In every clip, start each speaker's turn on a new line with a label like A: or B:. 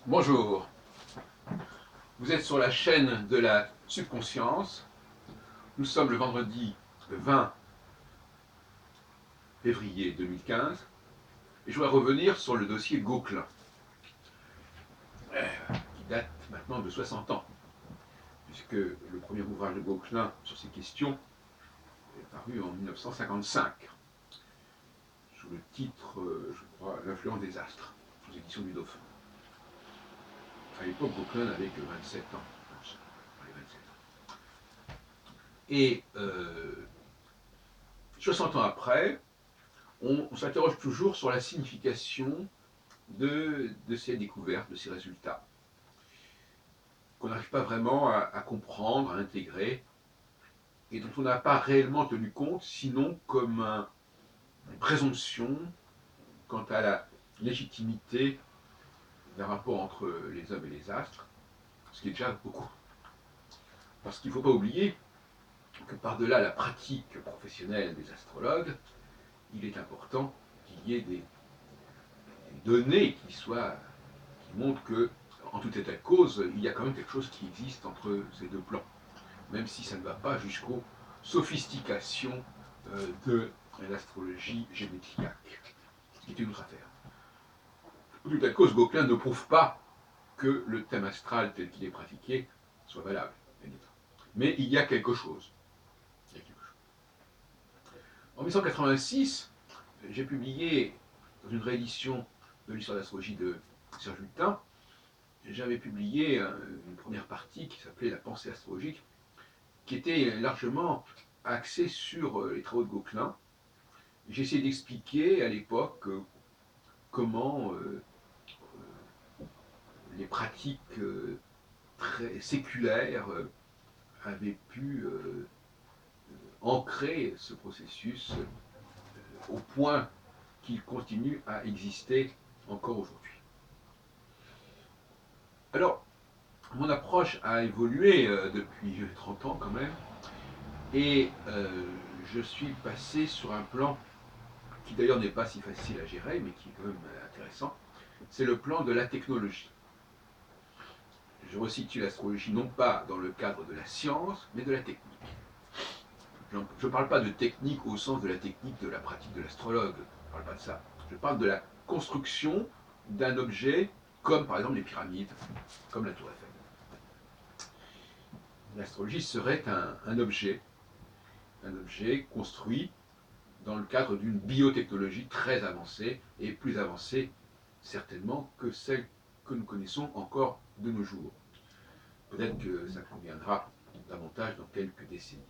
A: Bonjour, vous êtes sur la chaîne de la subconscience. Nous sommes le vendredi 20 février 2015 et je voudrais revenir sur le dossier Gauquelin, qui date maintenant de 60 ans, puisque le premier ouvrage de Gauquelin sur ces questions est paru en 1955, sous le titre, je crois, L'influence des astres, aux éditions du Dauphin. À l'époque, Gauquelin n'avait que 27 ans, je pense, les 27 ans. Et 60 ans après, on s'interroge toujours sur la signification de ces découvertes, de ces résultats, qu'on n'arrive pas vraiment à comprendre, à intégrer, et dont on n'a pas réellement tenu compte, sinon comme une présomption quant à la légitimité d'un rapport entre les hommes et les astres, ce qui est déjà beaucoup. Parce qu'il ne faut pas oublier que par-delà la pratique professionnelle des astrologues, il est important qu'il y ait des données qui montrent que, en tout état de cause, il y a quand même quelque chose qui existe entre ces deux plans, même si ça ne va pas jusqu'aux sophistications de l'astrologie génétriaque, ce qui est une autre affaire. En tout état de cause, Gauquelin ne prouve pas que le thème astral tel qu'il est pratiqué soit valable. Mais il y a quelque chose. En 1986, j'ai publié dans une réédition de l'histoire de l'astrologie de Serge Hutin, j'avais publié une première partie qui s'appelait La pensée astrologique, qui était largement axée sur les travaux de Gauquelin. J'ai essayé d'expliquer à l'époque comment les pratiques très séculaires avaient pu ancrer ce processus au point qu'il continue à exister encore aujourd'hui. Alors, mon approche a évolué depuis 30 ans quand même, et je suis passé sur un plan qui d'ailleurs n'est pas si facile à gérer, mais qui est quand même intéressant, c'est le plan de la technologie. Je resitue l'astrologie non pas dans le cadre de la science, mais de la technique. Je ne parle pas de technique au sens de la technique de la pratique de l'astrologue, je ne parle pas de ça. Je parle de la construction d'un objet, comme par exemple les pyramides, comme la tour Eiffel. L'astrologie serait un objet construit dans le cadre d'une biotechnologie très avancée, et plus avancée certainement que celle que nous connaissons encore de nos jours. Peut-être que ça conviendra davantage dans quelques décennies.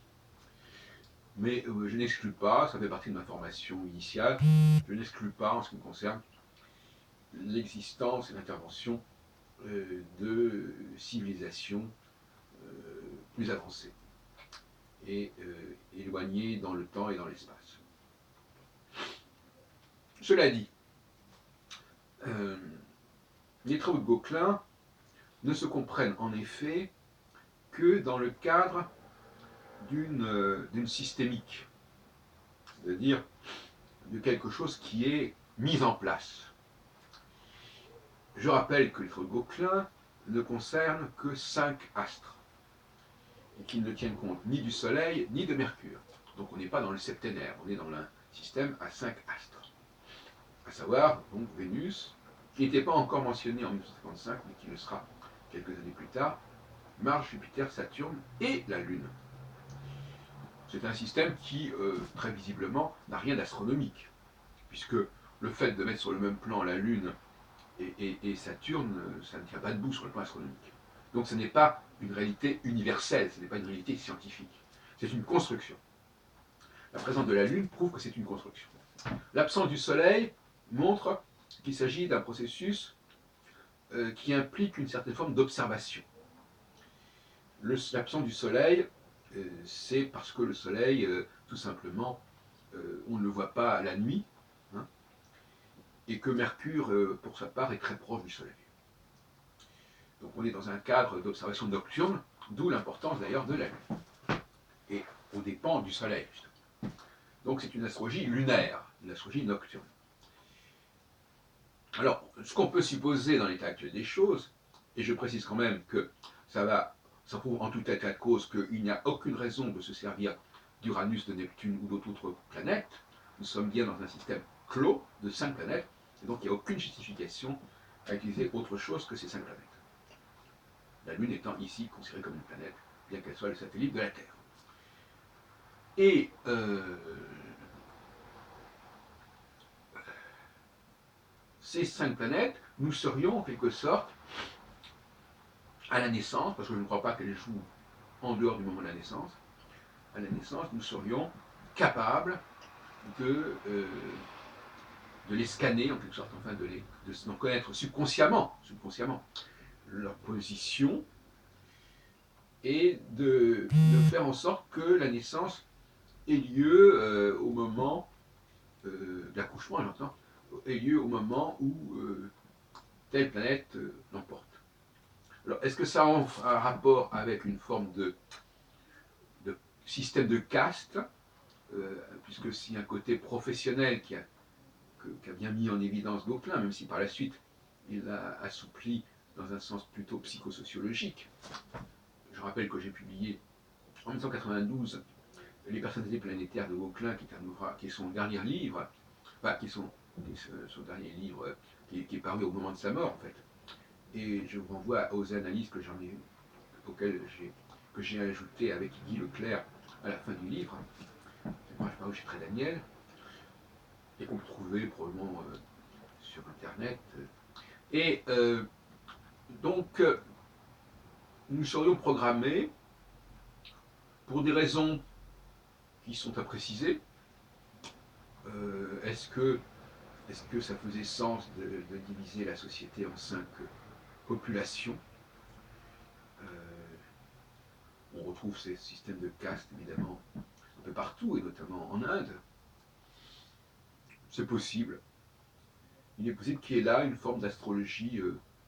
A: Mais je n'exclus pas, ça fait partie de ma formation initiale, je n'exclus pas en ce qui me concerne l'existence et l'intervention de civilisations plus avancées et éloignées dans le temps et dans l'espace. Cela dit, les travaux de Gauquelin ne se comprennent en effet que dans le cadre d'une systémique, c'est-à-dire de quelque chose qui est mis en place. Je rappelle que les travaux de Gauquelin ne concernent que 5 astres, et qu'ils ne tiennent compte ni du Soleil ni de Mercure. Donc on n'est pas dans le septénaire, on est dans un système à 5 astres. À savoir, donc Vénus, qui n'était pas encore mentionné en 1955, mais qui le sera quelques années plus tard, Mars, Jupiter, Saturne et la Lune. C'est un système qui, très visiblement, n'a rien d'astronomique, puisque le fait de mettre sur le même plan la Lune et Saturne, ça ne tient pas debout sur le plan astronomique. Donc ce n'est pas une réalité universelle, ce n'est pas une réalité scientifique. C'est une construction. La présence de la Lune prouve que c'est une construction. L'absence du Soleil montre qu'il s'agit d'un processus qui implique une certaine forme d'observation. L'absence du Soleil, c'est parce que le Soleil, tout simplement, on ne le voit pas la nuit, hein, et que Mercure, pour sa part, est très proche du Soleil. Donc on est dans un cadre d'observation nocturne, d'où l'importance d'ailleurs de la Lune. Et on dépend du Soleil, justement. Donc c'est une astrologie lunaire, une astrologie nocturne. Alors, ce qu'on peut supposer dans l'état actuel des choses, et je précise quand même que ça prouve en tout état de cause qu'il n'y a aucune raison de se servir d'Uranus, de Neptune ou d'autres planètes. Nous sommes bien dans un système clos de 5 planètes, et donc il n'y a aucune justification à utiliser autre chose que ces 5 planètes. La Lune étant ici considérée comme une planète, bien qu'elle soit le satellite de la Terre. Et ces 5 planètes, nous serions en quelque sorte à la naissance, parce que je ne crois pas qu'elles jouent en dehors du moment de la naissance, à la naissance, nous serions capables de les scanner, en quelque sorte, enfin de connaître subconsciemment leur position et de faire en sorte que la naissance ait lieu au moment de l'accouchement, j'entends, ait lieu au moment où telle planète l'emporte. Alors, est-ce que ça a un rapport avec une forme de système de caste, puisque s'il y a un côté professionnel qui a bien mis en évidence Gauquelin, même si par la suite il l'a assoupli dans un sens plutôt psychosociologique. Je rappelle que j'ai publié en 1992 Les personnalités planétaires de Gauquelin, qui est son dernier livre, enfin, qui est son dernier livre qui est paru au moment de sa mort, en fait. Et je vous renvoie aux analyses que j'ai ajoutées avec Guy Leclerc à la fin du livre. C'est paru chez Très Daniel, et qu'on peut trouver probablement sur Internet. Et donc, nous serions programmés pour des raisons qui sont à préciser. Est-ce que ça faisait sens de diviser la société en 5 populations? On retrouve ces systèmes de caste, évidemment, un peu partout, et notamment en Inde. C'est possible. Il est possible qu'il y ait là une forme d'astrologie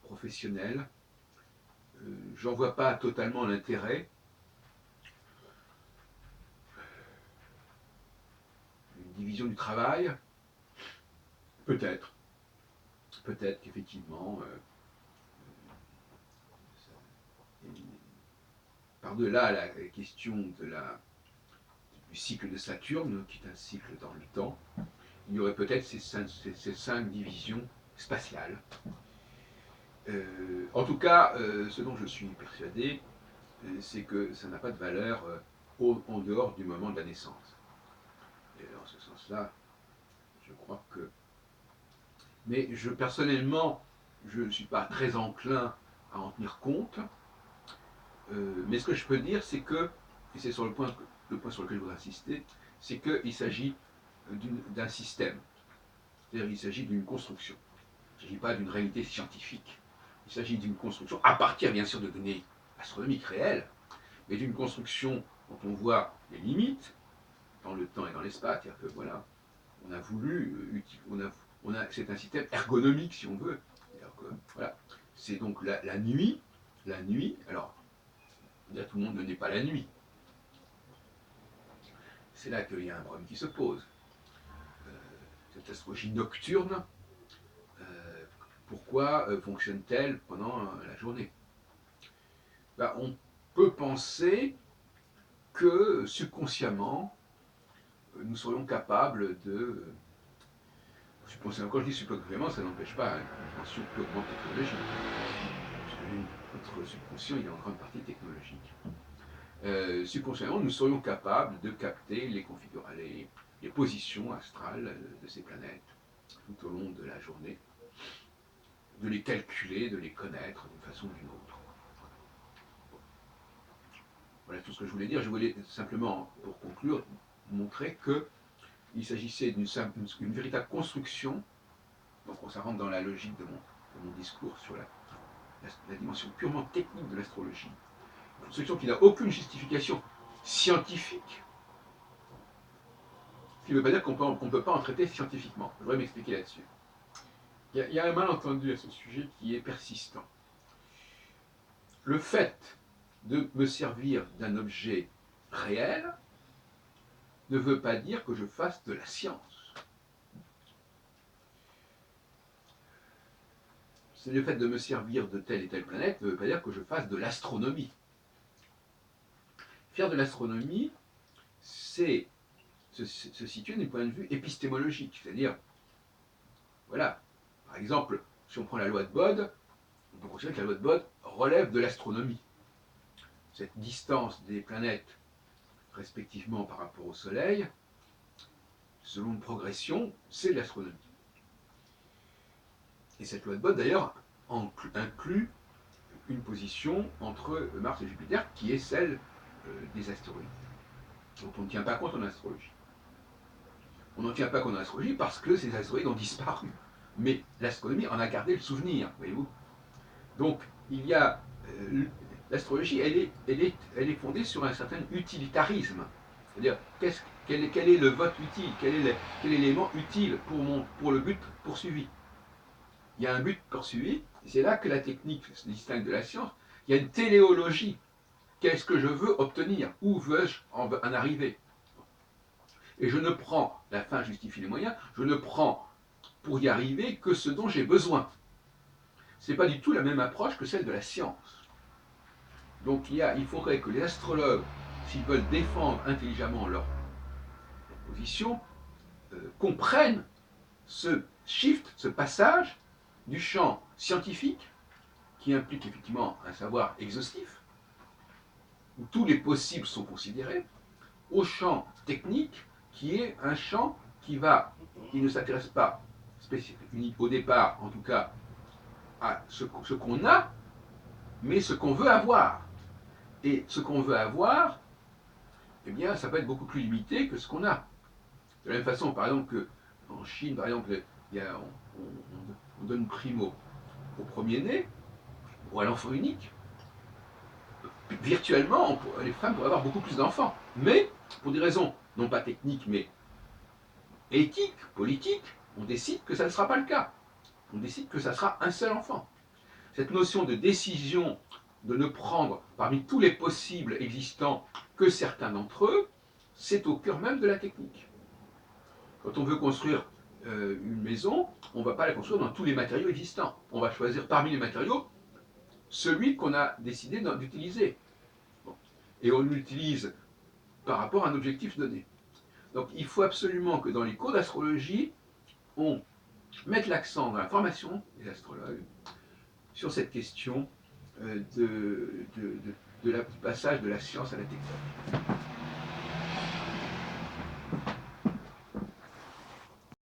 A: professionnelle. J'en vois pas totalement l'intérêt. Une division du travail, peut-être. Peut-être qu'effectivement, par-delà la question du cycle de Saturne, qui est un cycle dans le temps, il y aurait peut-être ces 5 divisions spatiales. En tout cas, ce dont je suis persuadé, c'est que ça n'a pas de valeur en dehors du moment de la naissance. Et en ce sens-là, je crois que... Mais personnellement, je ne suis pas très enclin à en tenir compte. Mais ce que je peux dire, c'est que, et c'est le point sur lequel je voudrais insister, c'est qu'il s'agit d'un système. C'est-à-dire qu'il s'agit d'une construction. Il ne s'agit pas d'une réalité scientifique. Il s'agit d'une construction, à partir bien sûr de données astronomiques réelles, mais d'une construction dont on voit les limites dans le temps et dans l'espace. C'est-à-dire que voilà, on a voulu, c'est un système ergonomique si on veut. Que, voilà, c'est donc la nuit, alors là, tout le monde ne naît pas la nuit. C'est là qu'il y a un problème qui se pose. Cette astrologie nocturne, pourquoi fonctionne-t-elle pendant la journée? On peut penser que subconsciemment, nous serions capables de... Subconsciemment, quand je dis subconsciemment, ça n'empêche pas une dimension purement technologique. Notre subconscient, il est en grande partie technologique. Subconsciemment, nous serions capables de capter les positions astrales de ces planètes tout au long de la journée, de les calculer, de les connaître d'une façon ou d'une autre. Voilà tout ce que je voulais dire. Je voulais simplement, pour conclure, montrer qu'il s'agissait d'une véritable construction, donc ça rentre dans la logique de mon discours sur la dimension purement technique de l'astrologie, une construction qui n'a aucune justification scientifique, ce qui ne veut pas dire qu'on ne peut pas en traiter scientifiquement. Je voudrais m'expliquer là-dessus. Il y a un malentendu à ce sujet qui est persistant. Le fait de me servir d'un objet réel ne veut pas dire que je fasse de la science. c'est le fait de me servir de telle et telle planète ne veut pas dire que je fasse de l'astronomie. Faire de l'astronomie, c'est se situer d'un point de vue épistémologique, c'est-à-dire, voilà, par exemple, si on prend la loi de Bode, on peut considérer que la loi de Bode relève de l'astronomie. Cette distance des planètes, respectivement par rapport au Soleil, selon une progression, c'est de l'astronomie. Et cette loi de Bode, d'ailleurs, inclut une position entre Mars et Jupiter qui est celle des astéroïdes, dont on ne tient pas compte en astrologie. On n'en tient pas compte en astrologie parce que ces astéroïdes ont disparu. Mais l'astronomie en a gardé le souvenir, voyez-vous. Donc, il y a. L'astrologie, elle est fondée sur un certain utilitarisme. C'est-à-dire, quel est le vote utile, quel est l'élément utile pour le but poursuivi. Il y a un but poursuivi, et c'est là que la technique se distingue de la science. Il y a une téléologie. Qu'est-ce que je veux obtenir? Où veux-je en arriver? Et je ne prends, la fin justifie les moyens, je ne prends pour y arriver que ce dont j'ai besoin. Ce n'est pas du tout la même approche que celle de la science. Donc il faudrait que les astrologues, s'ils veulent défendre intelligemment leur position, comprennent ce shift, ce passage du champ scientifique, qui implique effectivement un savoir exhaustif, où tous les possibles sont considérés, au champ technique, qui est un champ qui ne s'intéresse pas au départ, en tout cas, à ce qu'on a, mais ce qu'on veut avoir. Et ce qu'on veut avoir, eh bien, ça peut être beaucoup plus limité que ce qu'on a. De la même façon, par exemple, qu'en Chine, par exemple, on donne prime au premier-né, ou à l'enfant unique. Virtuellement, les femmes pourraient avoir beaucoup plus d'enfants. Mais, pour des raisons non pas techniques, mais éthiques, politiques, on décide que ça ne sera pas le cas. On décide que ça sera un seul enfant. Cette notion de décision, de ne prendre parmi tous les possibles existants que certains d'entre eux, c'est au cœur même de la technique. Quand on veut construire une maison, on ne va pas la construire dans tous les matériaux existants. On va choisir parmi les matériaux celui qu'on a décidé d'utiliser. Bon. Et on l'utilise par rapport à un objectif donné. Donc il faut absolument que dans les cours d'astrologie, on mette l'accent dans la formation des astrologues sur cette question du passage de la science à la technique.